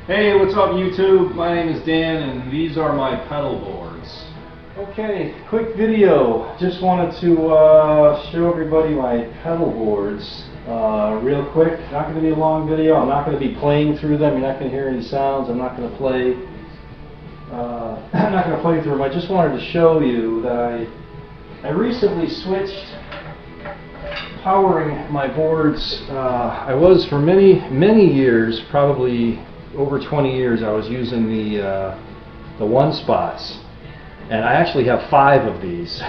Hey, what's up YouTube? My name is Dan and these are my pedal boards. Okay, quick video. Just wanted to show everybody my pedal boards real quick. Not going to be a long video. I'm not going to be playing through them. You're not going to hear any sounds. I'm not going to play through them. I just wanted to show you that I recently switched powering my boards. I was for many years, probably over 20 years, I was using the 1Spots, and I actually have 5 of these.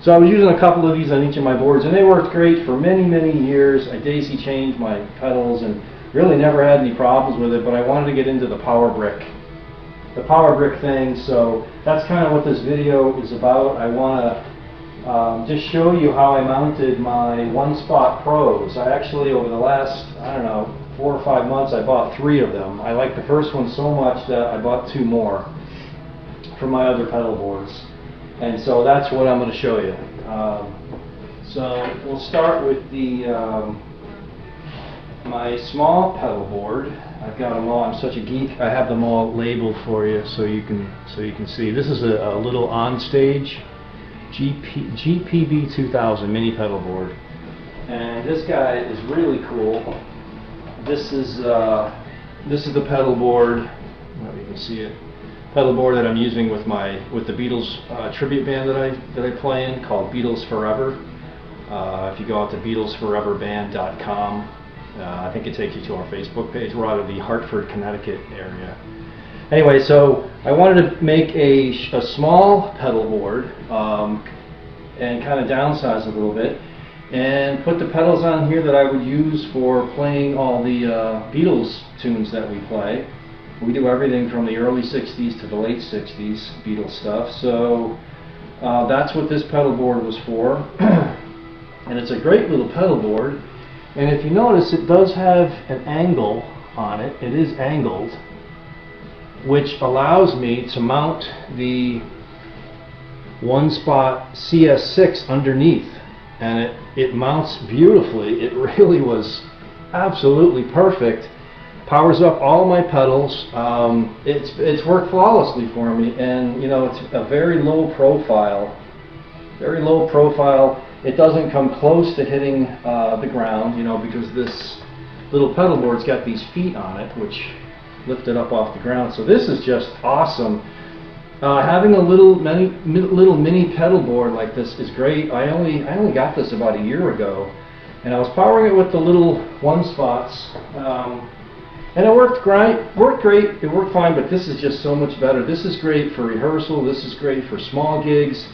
So I was using a couple of these on each of my boards, and they worked great for many years. I daisy chained my pedals and really never had any problems with it, but I wanted to get into the power brick thing, so that's kind of what this video is about. I want to just show you how I mounted my 1Spot Pros. I actually, over the last, I don't know, 4 or 5 months, I bought 3 of them. I liked the first one so much that I bought 2 more for my other pedal boards. And so that's what I'm going to show you. So we'll start with the my small pedal board. I've got them all. I'm such a geek. I have them all labeled for you so you can see. This is a little on-stage GPB 2000 mini pedal board, and this guy is really cool. This is the pedal board. I don't know if you can see it. Pedal board that I'm using with the Beatles tribute band that I play in, called Beatles Forever. If you go out to BeatlesForeverBand.com, I think it takes you to our Facebook page. We're out of the Hartford, Connecticut area. Anyway, so I wanted to make a small pedal board and kind of downsize a little bit, and put the pedals on here that I would use for playing all the Beatles tunes that we play. We do everything from the early 60s to the late 60s Beatles stuff. So that's what this pedal board was for. And it's a great little pedal board. And if you notice, it does have an angle on it. It is angled, which allows me to mount the 1Spot CS6 underneath. And it mounts beautifully. It really was absolutely perfect. Powers up all my pedals. It's worked flawlessly for me, and you know, it's a very low profile. It doesn't come close to hitting the ground, you know, because this little pedal board's got these feet on it which lift it up off the ground. So this is just awesome. Having a little mini pedal board like this is great. I only got this about a year ago, and I was powering it with the little 1Spots. And it worked great. It worked fine, but this is just so much better. This is great for rehearsal. This is great for small gigs,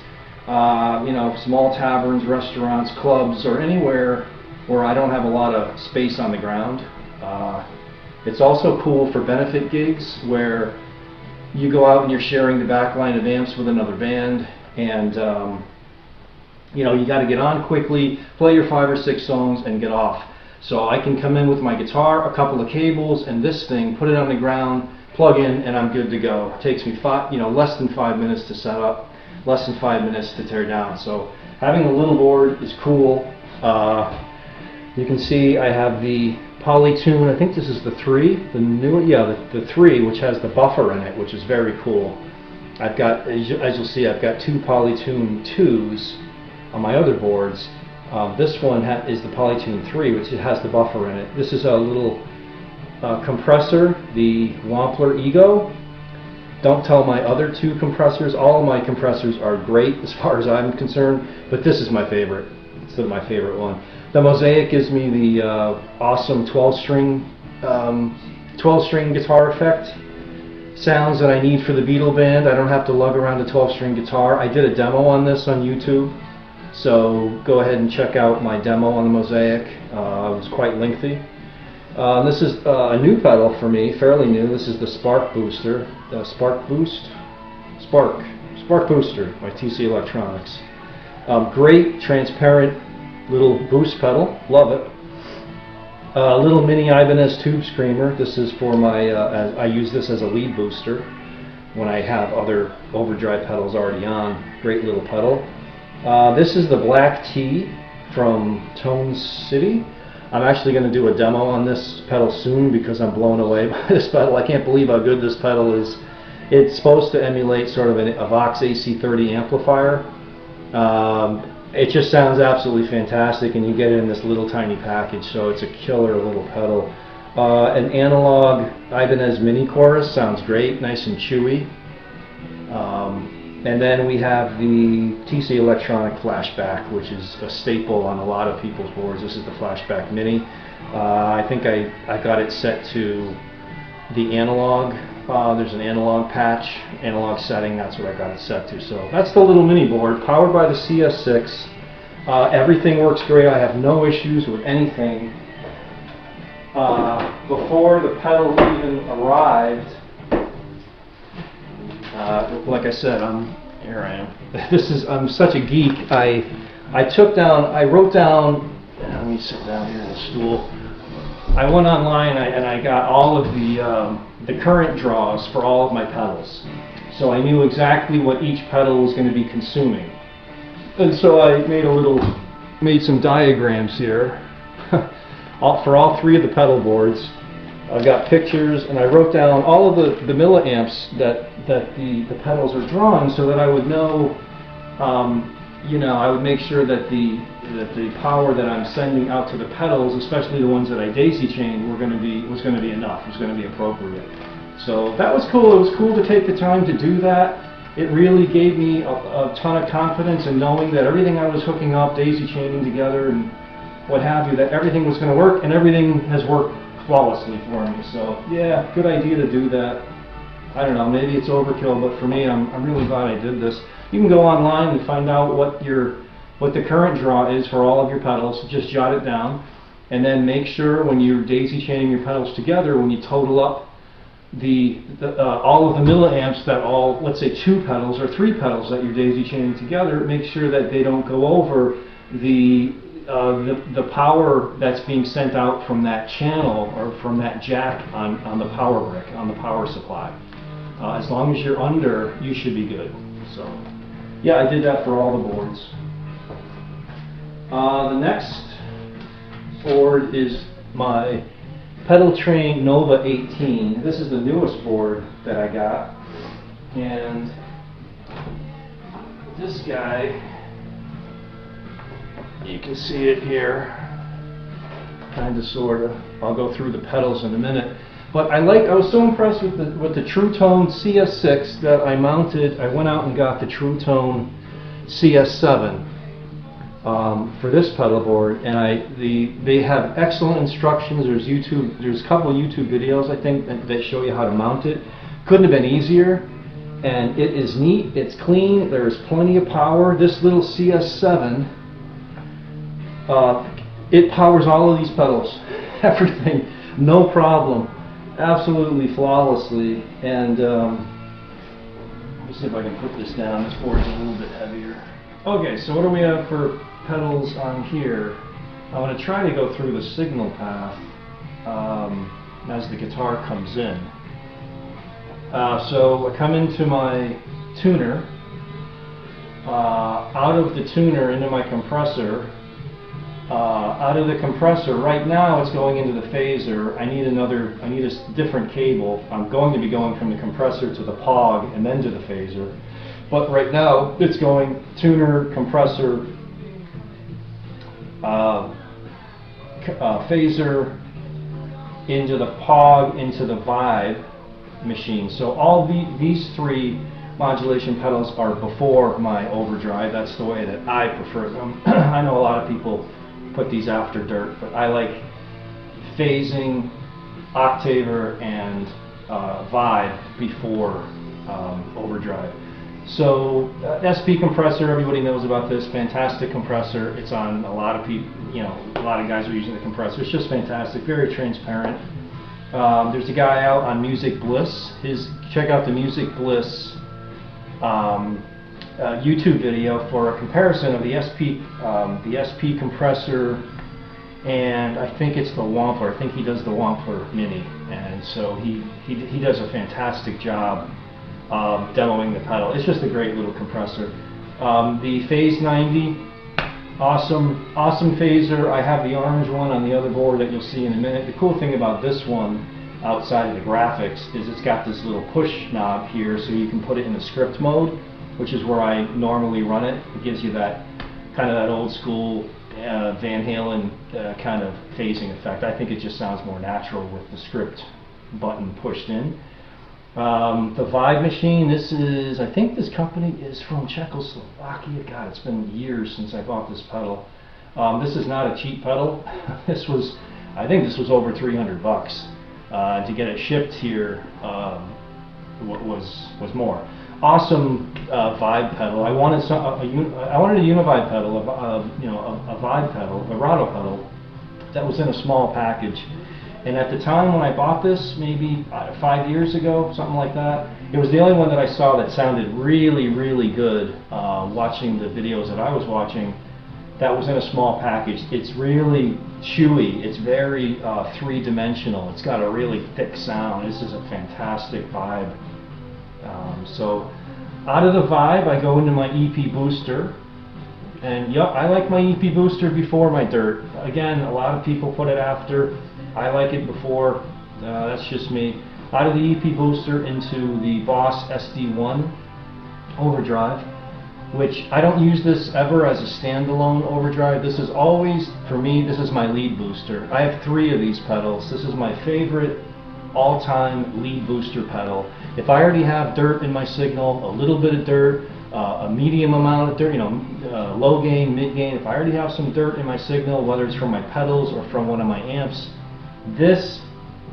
you know, small taverns, restaurants, clubs, or anywhere where I don't have a lot of space on the ground. It's also cool for benefit gigs where you go out and you're sharing the back line of amps with another band, and you know, you got to get on quickly, play your 5 or 6 songs, and get off. So I can come in with my guitar, a couple of cables, and this thing, put it on the ground, plug in, and I'm good to go. It takes me less than 5 minutes to set up, less than 5 minutes to tear down. So having a little board is cool. You can see I have the Polytune. I think this is the 3, the new, yeah, the 3, which has the buffer in it, which is very cool. I've got, as you'll see, I've got 2 Polytune 2s on my other boards. This one is the Polytune 3, which has the buffer in it. This is a little compressor, the Wampler Ego. Don't tell my other 2 compressors. All of my compressors are great as far as I'm concerned, but this is my favorite. It's my favorite one. The Mosaic gives me the awesome 12-string guitar effect sounds that I need for the Beatle band. I don't have to lug around a 12-string guitar. I did a demo on this on YouTube. So go ahead and check out my demo on the Mosaic. It was quite lengthy. This is a new pedal for me, fairly new. This is the Spark Booster, Spark Booster by TC Electronics. Great transparent little boost pedal, love it. Little mini Ibanez tube screamer. This is for my, I use this as a lead booster when I have other overdrive pedals already on. Great little pedal. This is the Black Tea from Tone City. I'm actually going to do a demo on this pedal soon because I'm blown away by this pedal. I can't believe how good this pedal is. It's supposed to emulate sort of a Vox AC30 amplifier. It just sounds absolutely fantastic, and you get it in this little tiny package, so it's a killer little pedal. An analog Ibanez mini chorus sounds great, nice and chewy. And then we have the TC Electronic Flashback, which is a staple on a lot of people's boards. This is the Flashback Mini. I think I got it set to the analog. There's an analog patch, analog setting, that's what I got it set to. So that's the little mini board, powered by the CS6. Everything works great. I have no issues with anything. Before the pedal even arrived, like I said, here I am. I'm such a geek. I wrote down, let me sit down here on the stool. I went online and I got all of the current draws for all of my pedals. So I knew exactly what each pedal was going to be consuming. And so I made some diagrams here for all three of the pedal boards. I've got pictures, and I wrote down all of the milliamps that the pedals are drawing, so that I would know, I would make sure that the power that I'm sending out to the pedals, especially the ones that I daisy chained, was going to be enough, was going to be appropriate. So that was cool. It was cool to take the time to do that. It really gave me a ton of confidence in knowing that everything I was hooking up, daisy chaining together, and what have you, that everything was going to work, and everything has worked flawlessly for me. So yeah, good idea to do that. I don't know, maybe it's overkill, but for me, I'm really glad I did this. You can go online and find out what the current draw is for all of your pedals. Just jot it down, and then make sure when you're daisy chaining your pedals together, when you total up all of the milliamps that let's say 2 pedals or 3 pedals that you're daisy chaining together, make sure that they don't go over the power that's being sent out from that channel or from that jack on the power brick, on the power supply. As long as you're under, you should be good. So yeah, I did that for all the boards. The next board is my Pedaltrain Nova 18. This is the newest board that I got, and this guy, you can see it here, kind of, sort of. I'll go through the pedals in a minute. But I was so impressed with the Truetone CS6 that I mounted. I went out and got the Truetone CS7 for this pedal board, and they have excellent instructions. There's a couple of YouTube videos, I think, that show you how to mount it. Couldn't have been easier, and it is neat. It's clean. There's plenty of power. This little CS7, it powers all of these pedals, everything, no problem, absolutely flawlessly. And let me see if I can put this down. This board's a little bit heavier. Okay, so what do we have for pedals on here? I'm going to try to go through the signal path as the guitar comes in. So I come into my tuner, out of the tuner into my compressor. Out of the compressor, right now it's going into the phaser. I need a different cable. I'm going to be going from the compressor to the POG and then to the phaser. But right now it's going tuner, compressor, phaser, into the POG, into the Vibe machine. So all these 3 modulation pedals are before my overdrive. That's the way that I prefer them. I know a lot of people put these after dirt, but I like phasing, octaver, and Vibe before overdrive. So SP compressor, everybody knows about this. Fantastic compressor. It's on a lot of people. A lot of guys are using the compressor. It's just fantastic. Very transparent. There's a guy out on Music Bliss. Check out the Music Bliss YouTube video for a comparison of the SP compressor, and I think it's the wampler. I think he does the wampler mini, and so he does a fantastic job demoing the pedal. It's just a great little compressor. The Phase 90 Awesome, awesome phaser. I have the orange one on the other board that you'll see in a minute. The cool thing about this one, outside of the graphics, is it's got this little push knob here, so you can put it in the script mode, which is where I normally run it. It gives you that kind of that old school Van Halen kind of phasing effect. I think it just sounds more natural with the script button pushed in. The Vibe machine, I think this company is from Czechoslovakia. God, it's been years since I bought this pedal. This is not a cheap pedal. I think this was over 300 bucks. To get it shipped here was more. Awesome Vibe pedal. I wanted a Univibe pedal, a Vibe pedal, a Rado pedal that was in a small package. And at the time when I bought this, maybe 5 years ago, something like that, it was the only one that I saw that sounded really, really good. Watching the videos that I was watching, that was in a small package. It's really chewy. It's very three-dimensional. It's got a really thick sound. This is a fantastic Vibe. So out of the Vibe, I go into my EP booster. And yeah, I like my EP booster before my dirt. Again, a lot of people put it after. I like it before. That's just me. Out of the EP booster into the Boss SD1 overdrive, which I don't use this ever as a standalone overdrive. This is always, for me, this is my lead booster. I have 3 of these pedals. This is my favorite all-time lead booster pedal. If I already have dirt in my signal, a little bit of dirt, a medium amount of dirt, low gain, mid gain, if I already have some dirt in my signal, whether it's from my pedals or from one of my amps, the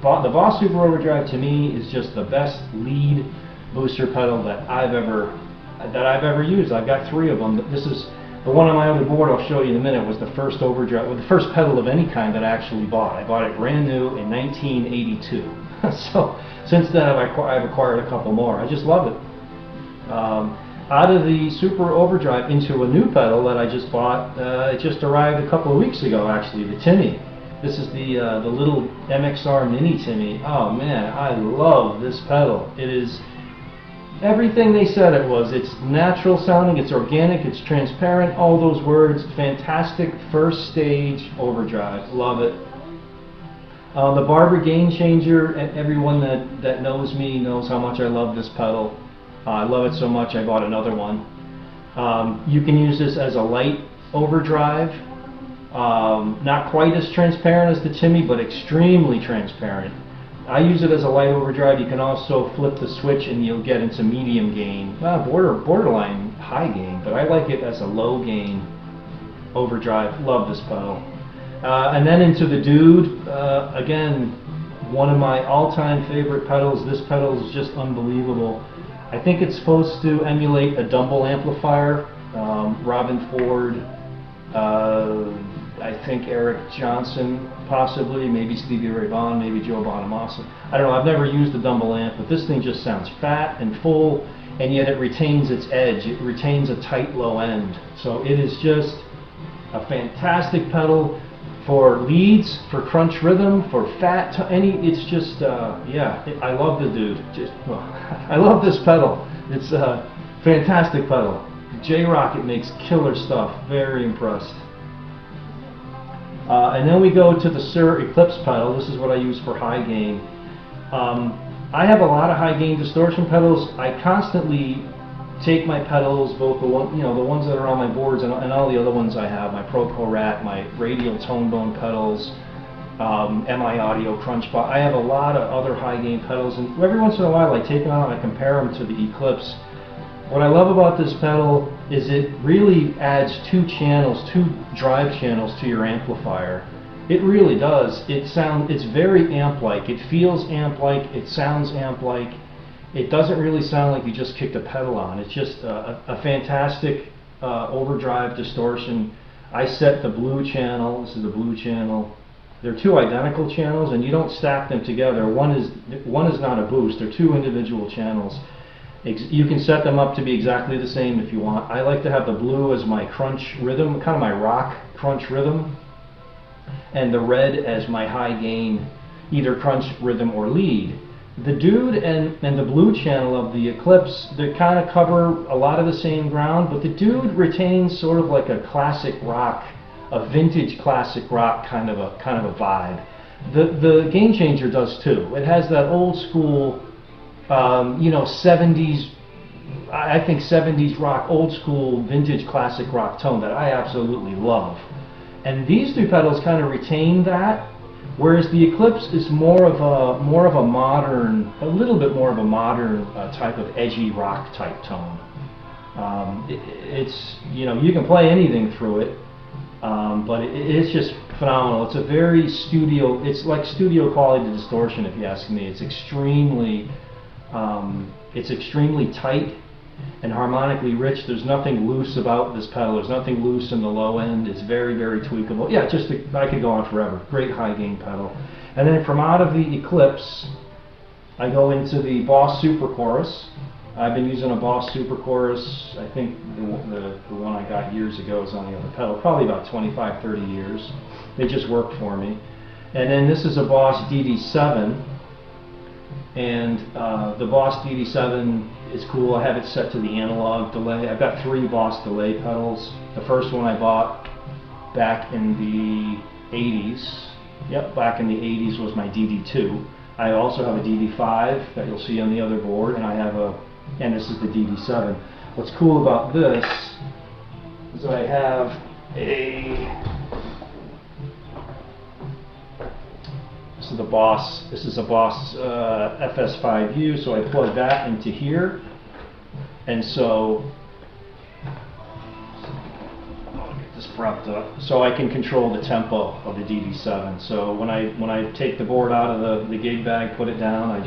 Boss Super Overdrive to me is just the best lead booster pedal that I've ever used. I've got 3 of them. This is the one on my other board. I'll show you in a minute. Was the first overdrive, the first pedal of any kind that I actually bought. I bought it brand new in 1982. So since then I've acquired a couple more. I just love it. Out of the Super Overdrive into a new pedal that I just bought. It just arrived a couple of weeks ago, actually. The Timmy. This is the little MXR Mini Timmy. Oh man, I love this pedal. It is everything they said it was. It's natural sounding, it's organic, it's transparent, all those words. Fantastic first stage overdrive. Love it. The Barber Gain Changer, everyone that knows me knows how much I love this pedal. I love it so much I bought another one. You can use this as a light overdrive. Not quite as transparent as the Timmy, but extremely transparent. I use it as a light overdrive. You can also flip the switch and you'll get into medium gain, borderline high gain, but I like it as a low gain overdrive. Love this pedal. And then into the Dude, again, one of my all-time favorite pedals. This pedal is just unbelievable. I think it's supposed to emulate a Dumble amplifier. Robin Ford, I think Eric Johnson, possibly, maybe Stevie Ray Vaughan, maybe Joe Bonamassa. I don't know, I've never used a Dumble amp, but this thing just sounds fat and full, and yet it retains its edge. It retains a tight low end. So it is just a fantastic pedal for leads, for crunch rhythm, for fat, it's just, yeah, I love the Dude. I love this pedal. It's a fantastic pedal. J-Rocket makes killer stuff. Very impressed. And then we go to the Shure Eclipse pedal. This is what I use for high gain. I have a lot of high gain distortion pedals. I constantly take my pedals, both the ones that are on my boards and all the other ones I have, my Proco Rat, my radial tone bone pedals, MI Audio Crunchbot. I have a lot of other high gain pedals, and every once in a while I take them out and I compare them to the Eclipse. What I love about this pedal is it really adds 2 channels, 2 drive channels to your amplifier. It really does. It's very amp-like. It feels amp-like. It sounds amp-like. It doesn't really sound like you just kicked a pedal on. It's just a fantastic overdrive distortion. I set the blue channel. This is the blue channel. They're 2 identical channels, and you don't stack them together. One is not a boost. They're 2 individual channels. You can set them up to be exactly the same if you want. I like to have the blue as my crunch rhythm, kind of my rock crunch rhythm, and the red as my high gain, either crunch rhythm or lead. the Dude and the Blue channel of the Eclipse, they kind of cover a lot of the same ground, but the Dude retains sort of like a classic rock, a vintage classic rock kind of a vibe. The Game Changer does too. It has that old school, you know, 70s, I think 70s rock, old school, vintage classic rock tone that I absolutely love. And these three pedals kind of retain that, whereas the Eclipse is more of a modern, a little bit more of a modern type of edgy rock type tone. It's, you know, you can play anything through it, but it's just phenomenal. It's a very studio, it's like studio quality distortion if you ask me. It's extremely tight and harmonically rich. There's nothing loose about this pedal. There's nothing loose in the low end. It's very, very tweakable. Yeah, just I could go on forever. Great high gain pedal. And then from out of the Eclipse, I go into the Boss Super Chorus. I've been using a Boss Super Chorus. I think the one I got years ago is on the other pedal, probably about 25, 30 years. They just worked for me. And then this is a Boss DD7. And the Boss DD7 is cool. I have it set to the analog delay. I've got 3 Boss delay pedals. The first one I bought back in the 80s. Yep, back in the 80s was my DD2. I also have a DD5 that you'll see on the other board, and I have and this is the DD7. What's cool about this is that I have this is a Boss FS5U, so I plug that into here, and so I'll get this propped up, so I can control the tempo of the DD7. So when I take the board out of the gig bag, put it down,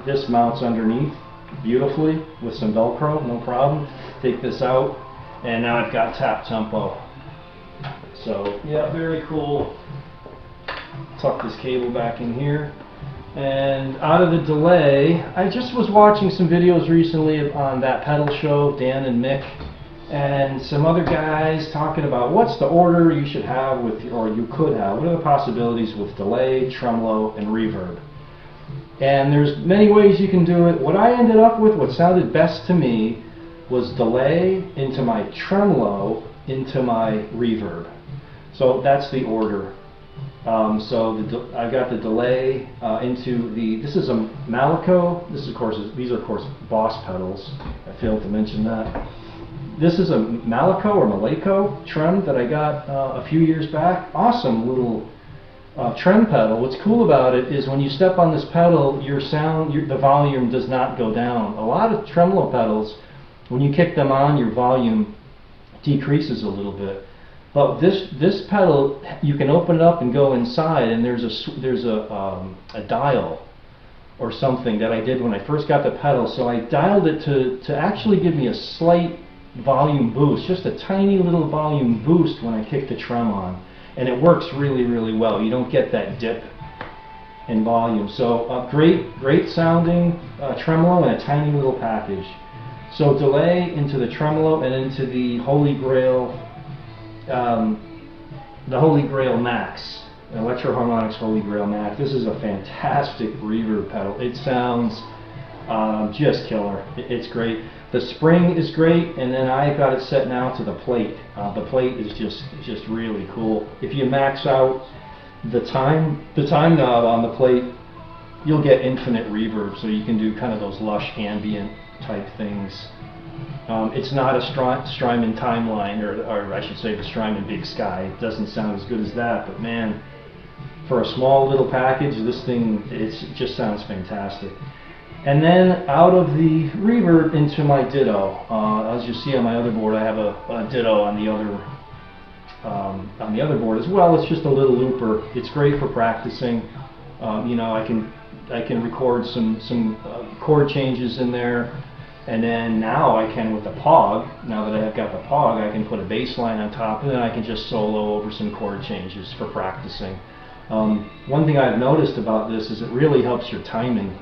this mounts underneath beautifully with some Velcro, no problem. Take this out, and now I've got tap tempo. So yeah, very cool. Tuck this cable back in here, and out of the delay, I just was watching some videos recently on that pedal show, Dan and Mick, and some other guys talking about what's the order you should have with, or you could have, what are the possibilities with delay, tremolo, and reverb. And there's many ways you can do it. What I ended up with, what sounded best to me, was delay into my tremolo into my reverb. So that's the order. I got the delay into the, this is a Malaco, these are of course Boss pedals, I failed to mention that. This is a Malaco or Malaco trem that I got a few years back. Awesome little trem pedal. What's cool about it is when you step on this pedal, your sound, the volume does not go down. A lot of tremolo pedals, when you kick them on, your volume decreases a little bit. But this pedal, you can open it up and go inside, and there's a dial or something that I did when I first got the pedal. So I dialed it to actually give me a slight volume boost, just a tiny little volume boost when I kick the trem on, and it works really, really well. You don't get that dip in volume. So great sounding tremolo in a tiny little package. So delay into the tremolo and into the Holy Grail. The Holy Grail Max, Electro Harmonics Holy Grail Max. This is a fantastic reverb pedal. It sounds just killer. It's great. The spring is great, and then I got it set now to the plate. The plate is just really cool. If you max out the time knob on the plate, you'll get infinite reverb, so you can do kind of those lush ambient type things. It's not a Strymon Timeline, or I should say the Strymon Big Sky. It doesn't sound as good as that, but man, for a small little package, this thing, it just sounds fantastic. And then out of the reverb into my Ditto. As you see on my other board, I have a Ditto on the other board as well. It's just a little looper. It's great for practicing. You know, I can record some chord changes in there. And then now I can, with the POG, now that I've got the POG, I can put a bass line on top, and then I can just solo over some chord changes for practicing. One thing I've noticed about this is it really helps your timing,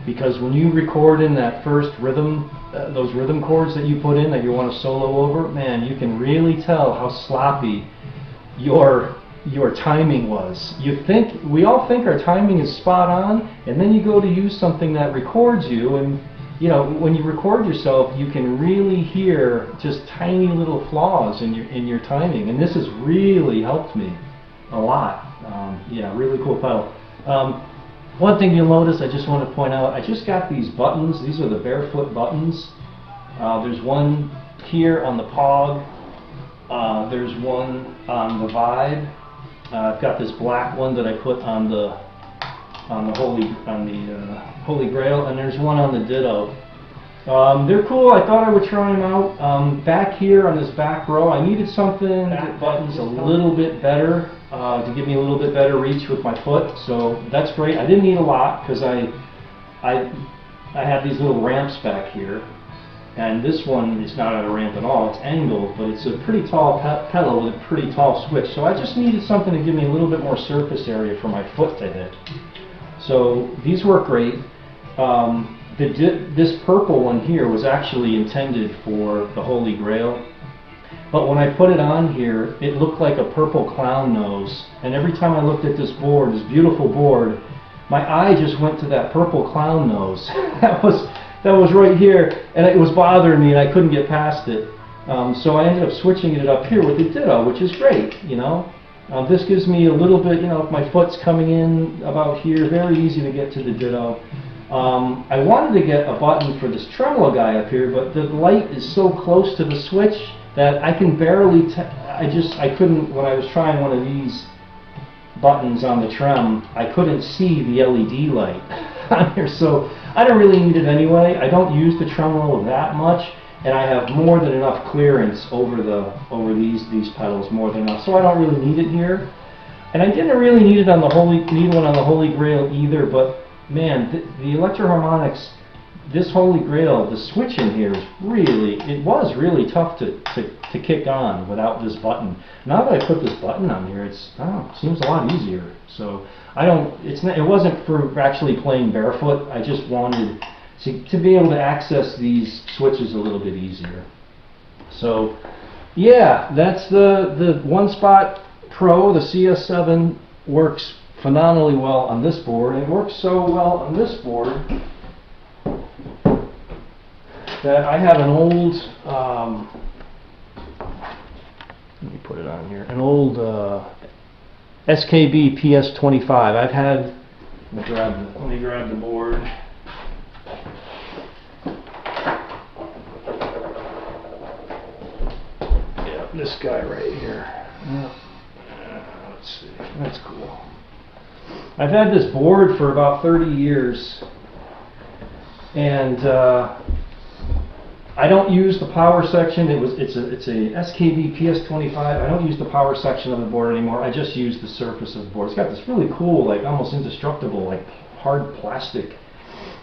because when you record in that first rhythm, those rhythm chords that you put in that you want to solo over, man, you can really tell how sloppy your your timing was. We all think our timing is spot on, and then you go to use something that records you, and you know, when you record yourself, you can really hear just tiny little flaws in your timing, and this has really helped me a lot. Yeah, really cool pedal. One thing you'll notice, I just want to point out, I just got these buttons. These are the barefoot buttons. There's one here on the Pog. There's one on the Vibe. I've got this black one that I put on the Holy Grail, and there's one on the Ditto. They're cool. I thought I would try them out. Back here on this back row, I needed something that buttons a little bit better to give me a little bit better reach with my foot. So that's great. I didn't need a lot because I have these little ramps back here. And this one is not at a ramp at all, it's angled, but it's a pretty tall pedal with a pretty tall switch. So I just needed something to give me a little bit more surface area for my foot to hit. So these work great. This purple one here was actually intended for the Holy Grail. But when I put it on here, it looked like a purple clown nose. And every time I looked at this board, this beautiful board, my eye just went to that purple clown nose. That was right here, and it was bothering me, and I couldn't get past it. So I ended up switching it up here with the Ditto, which is great, you know. This gives me a little bit, you know, if my foot's coming in about here, very easy to get to the Ditto. I wanted to get a button for this tremolo guy up here, but the light is so close to the switch that I can barely, I couldn't, when I was trying one of these buttons on the trem, I couldn't see the LED light on here, so I don't really need it anyway. I don't use the tremolo that much, and I have more than enough clearance over these pedals, more than enough, so I don't really need it here. And I didn't really need one on the Holy Grail either, but man, the Electro-Harmonix, this Holy Grail, the switch in here is was really tough to kick on without this button. Now that I put this button on here, it seems a lot easier. So it wasn't for actually playing barefoot. I just wanted to be able to access these switches a little bit easier. So yeah, that's the 1Spot Pro. The CS7 works phenomenally well on this board. It works so well on this board that I have an old, let me put it on here, an old SKB PS-25. Let me grab the board. Yeah, this guy right here. Let's see, that's cool. I've had this board for about 30 years, and I don't use the power section. It's a SKB PS-25. I don't use the power section of the board anymore. I just use the surface of the board. It's got this really cool, like almost indestructible, like hard plastic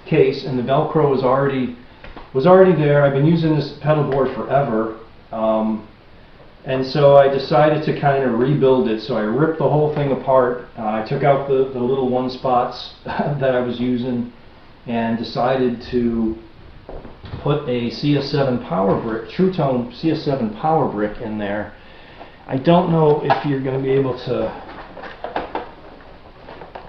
case, and the Velcro was already there. I've been using this pedal board forever, and so I decided to kind of rebuild it. So I ripped the whole thing apart. I took out the little 1Spots that I was using, and decided to put a CS7 power brick, Truetone CS7 power brick in there. I don't know if you're going to be able to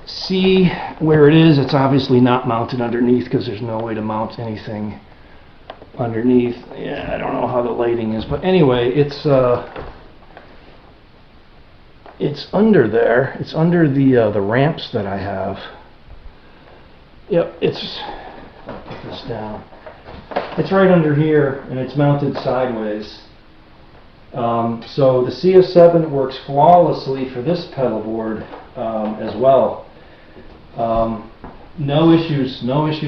see where it is. It's obviously not mounted underneath because there's no way to mount anything underneath. Yeah, I don't know how the lighting is, but anyway, it's under there. It's under the ramps that I have. Yep, I'll put this down. It's right under here, and it's mounted sideways. So the CS7 works flawlessly for this pedal board as well. No issues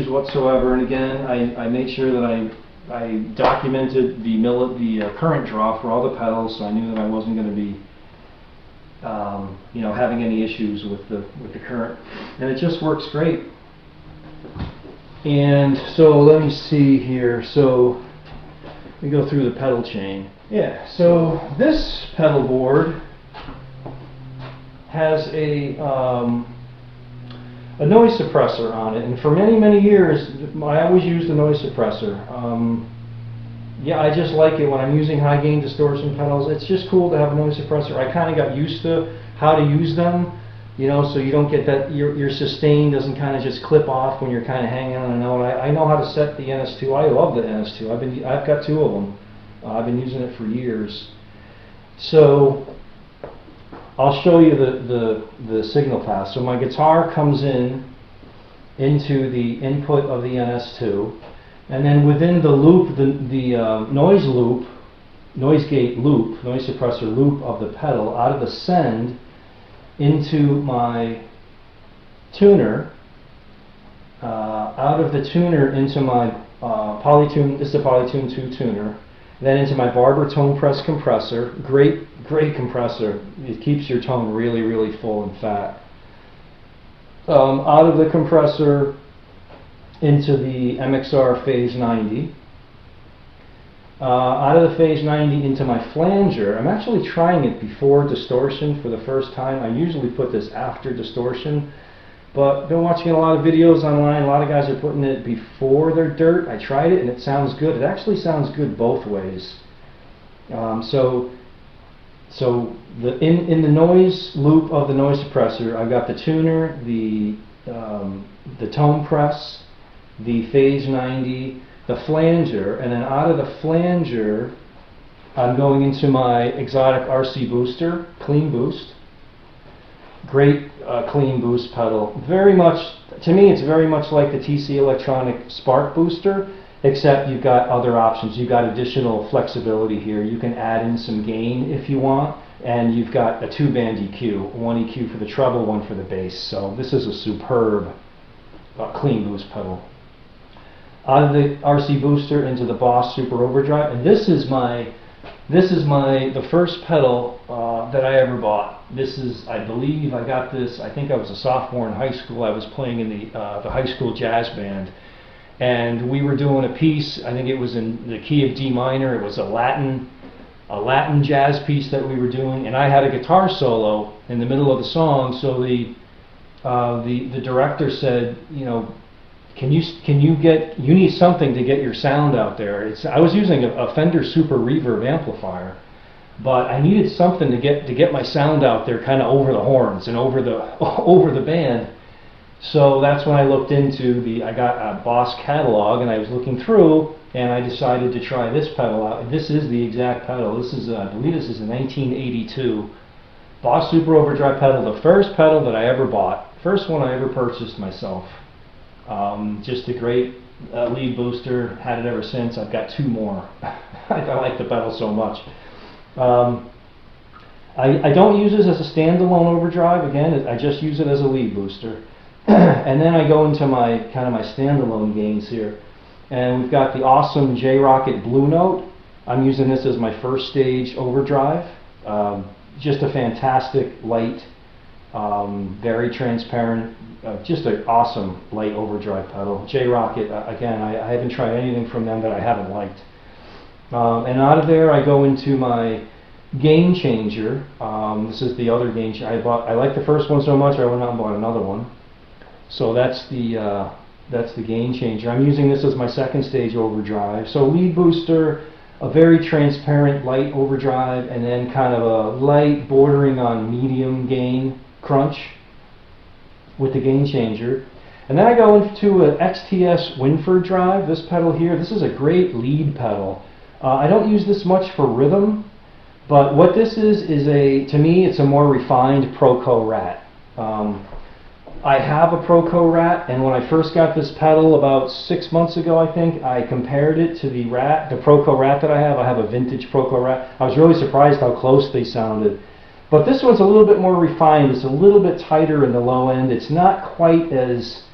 whatsoever. And again, I made sure that I documented the current draw for all the pedals, so I knew that I wasn't going to be having any issues with the current, and it just works great. And so let me see here. So we go through the pedal chain. Yeah. So this pedal board has a noise suppressor on it, and for many years I always used a noise suppressor. Yeah, I just like it when I'm using high gain distortion pedals. It's just cool to have a noise suppressor. I kind of got used to how to use them, you know, so you don't get that, your sustain doesn't kind of just clip off when you're kind of hanging on a note. I know how to set the NS2. I love the NS2. I've got two of them. I've been using it for years. So I'll show you the signal path. So my guitar comes into the input of the NS2, and then within the loop, the noise loop, noise gate loop, noise suppressor loop of the pedal, out of the send into my tuner, out of the tuner into my Polytune, this is a Polytune 2 tuner, then into my Barber tone press compressor. Great compressor. It keeps your tone really, really full and fat. Out of the compressor into the MXR Phase 90. Out of the Phase 90 into my flanger. I'm actually trying it before distortion for the first time. I usually put this after distortion, but been watching a lot of videos online. A lot of guys are putting it before their dirt. I tried it and it sounds good. It actually sounds good both ways. So in the noise loop of the noise suppressor, I've got the tuner, the tone press, the Phase 90, the flanger, and then out of the flanger, I'm going into my exotic RC booster, clean boost. Great clean boost pedal. Very much, to me, it's very much like the TC Electronic Spark booster, except you've got other options. You've got additional flexibility here. You can add in some gain if you want, and you've got a 2-band EQ, one EQ for the treble, one for the bass. So this is a superb clean boost pedal. Out of the RC booster into the Boss Super Overdrive, and this is the first pedal that I ever bought. This is, I believe, I got this. I think I was a sophomore in high school. I was playing in the high school jazz band, and we were doing a piece. I think it was in the key of D minor. It was a Latin jazz piece that we were doing, and I had a guitar solo in the middle of the song. So the director said, you know, you need something to get your sound out there. I was using a Fender Super Reverb amplifier, but I needed something to get my sound out there, kind of over the horns and over the band. So that's when I looked into I got a Boss catalog, and I was looking through, and I decided to try this pedal out. This is the exact pedal. This is, I believe this is a 1982 Boss Super Overdrive pedal, the first pedal that I ever bought, first one I ever purchased myself. Just a great lead booster, had it ever since. I've got two more. I like the pedal so much. I don't use this as a standalone overdrive. Again, I just use it as a lead booster. And then I go into my standalone gains here. And we've got the awesome J-Rocket Blue Note. I'm using this as my first stage overdrive. Just a fantastic light, very transparent, just an awesome light overdrive pedal. J-Rocket, again, I haven't tried anything from them that I haven't liked. And out of there I go into my gain changer. This is the other gain changer. I like the first one so much I went out and bought another one. So that's the gain changer. I'm using this as my second stage overdrive. So lead booster, a very transparent light overdrive, and then kind of a light bordering on medium gain crunch with the gain changer. And then I go into an XTS Winford drive, this pedal here. This is a great lead pedal. I don't use this much for rhythm, but what this is to me, it's a more refined Proco Rat. I have a Proco Rat, and when I first got this pedal about 6 months ago, I think, I compared it to the Proco Rat that I have. I have a vintage Proco Rat. I was really surprised how close they sounded. But this one's a little bit more refined. It's a little bit tighter in the low end. It's not quite as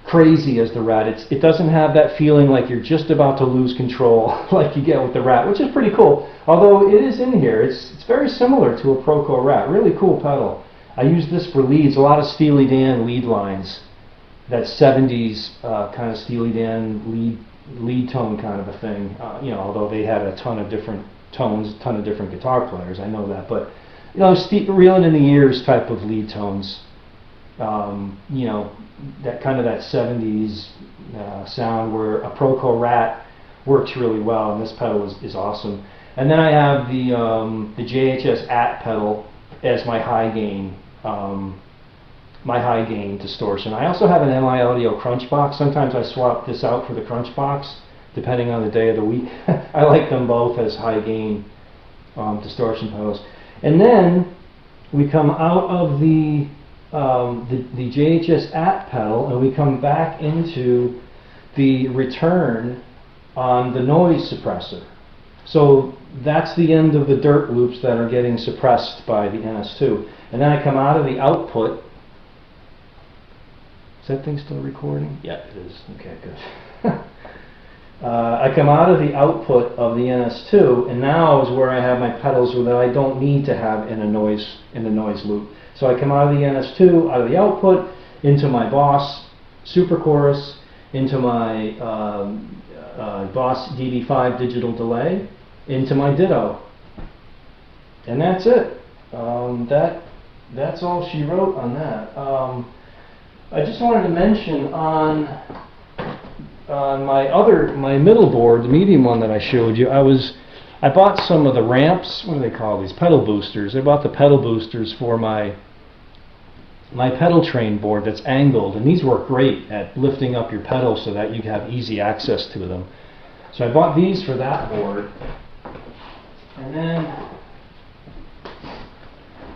crazy as the Rat. It doesn't have that feeling like you're just about to lose control like you get with the Rat, which is pretty cool. Although it is in here. It's very similar to a Proco Rat. Really cool pedal. I use this for leads, a lot of Steely Dan lead lines. That 70s kind of Steely Dan lead tone kind of a thing. You know, although they had a ton of different tones, a ton of different guitar players, I know that. But you know, reeling in the ears type of lead tones. You know, that kind of that 70s sound where a Proco Rat works really well, and this pedal is awesome. And then I have the JHS AT pedal. as my high gain distortion. I also have an MI Audio Crunch Box. Sometimes I swap this out for the Crunch Box, depending on the day of the week. I like them both as high gain distortion pedals. And then we come out of the JHS at pedal, and we come back into the return on the noise suppressor. So that's the end of the dirt loops that are getting suppressed by the NS2. And then I come out of the output. Is that thing still recording? Yeah, it is. Okay, good. I come out of the output of the NS2, and now is where I have my pedals that I don't need to have in a noise loop. So I come out of the NS2, out of the output, into my Boss Super Chorus, into my Boss DD5 digital delay, into my Ditto, and that's it. That's all she wrote on that. I just wanted to mention on my middle board, the medium one that I showed you, I bought some of the ramps. What do they call these? Pedal boosters. I bought the pedal boosters for my Pedaltrain board that's angled, and these work great at lifting up your pedals so that you have easy access to them. So I bought these for that board, and then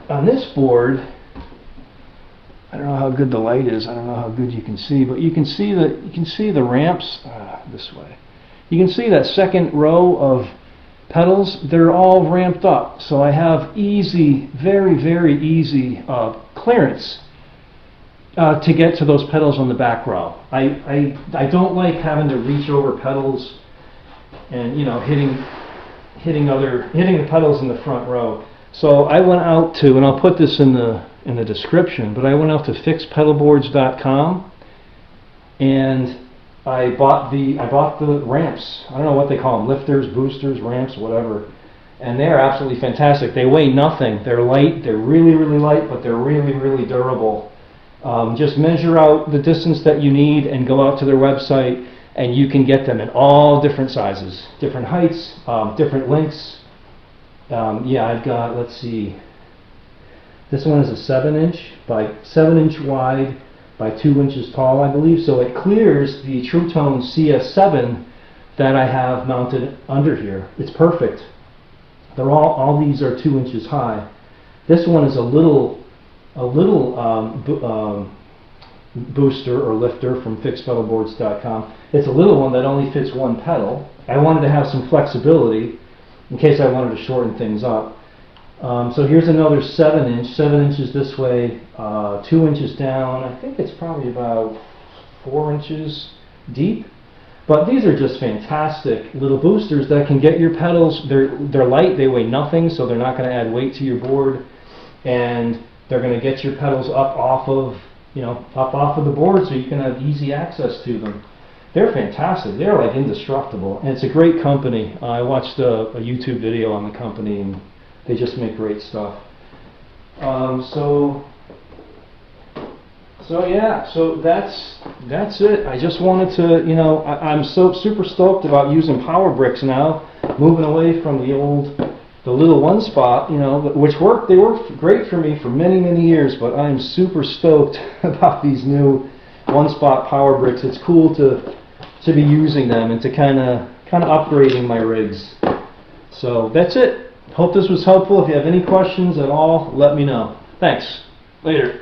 on this board, I don't know how good the light is. I don't know how good you can see, but you can see the ramps this way. You can see that second row of pedals. They're all ramped up, so I have easy, very, very easy clearance to get to those pedals on the back row. I don't like having to reach over pedals and hitting the pedals in the front row. So I went out to, and I'll put this in the description, but I went out to fixpedalboards.com and I bought the ramps. I don't know what they call them, lifters, boosters, ramps, whatever. And they're absolutely fantastic. They weigh nothing. They're light. They're really, really light, but they're really, really durable. Just measure out the distance that you need and go out to their website, and you can get them in all different sizes, different heights, different lengths. Yeah, I've got, let's see, this one is a 7-inch by 7-inch wide by 2 inches tall, I believe. So it clears the Truetone CS7 that I have mounted under here. It's perfect. They're all these are 2 inches high. This one is a little booster or lifter from fixpedalboards.com. It's a little one that only fits one pedal. I wanted to have some flexibility in case I wanted to shorten things up. So here's another 7-inch, 7 inches this way, 2 inches down. I think it's probably about 4 inches deep. But these are just fantastic little boosters that can get your pedals. They're light, they weigh nothing, so they're not going to add weight to your board, and they're going to get your pedals up off of the board so you can have easy access to them. They're fantastic. They're like indestructible, and it's a great company. I watched a YouTube video on the company, and they just make great stuff. So yeah, so that's it. I just wanted to, I'm so super stoked about using power bricks now, moving away from the little 1Spot, which worked. They worked great for me for many, many years, but I'm super stoked about these new 1Spot power bricks. It's cool to be using them and to kind of upgrading my rigs. So that's it. Hope this was helpful. If you have any questions at all, let me know. Thanks. Later.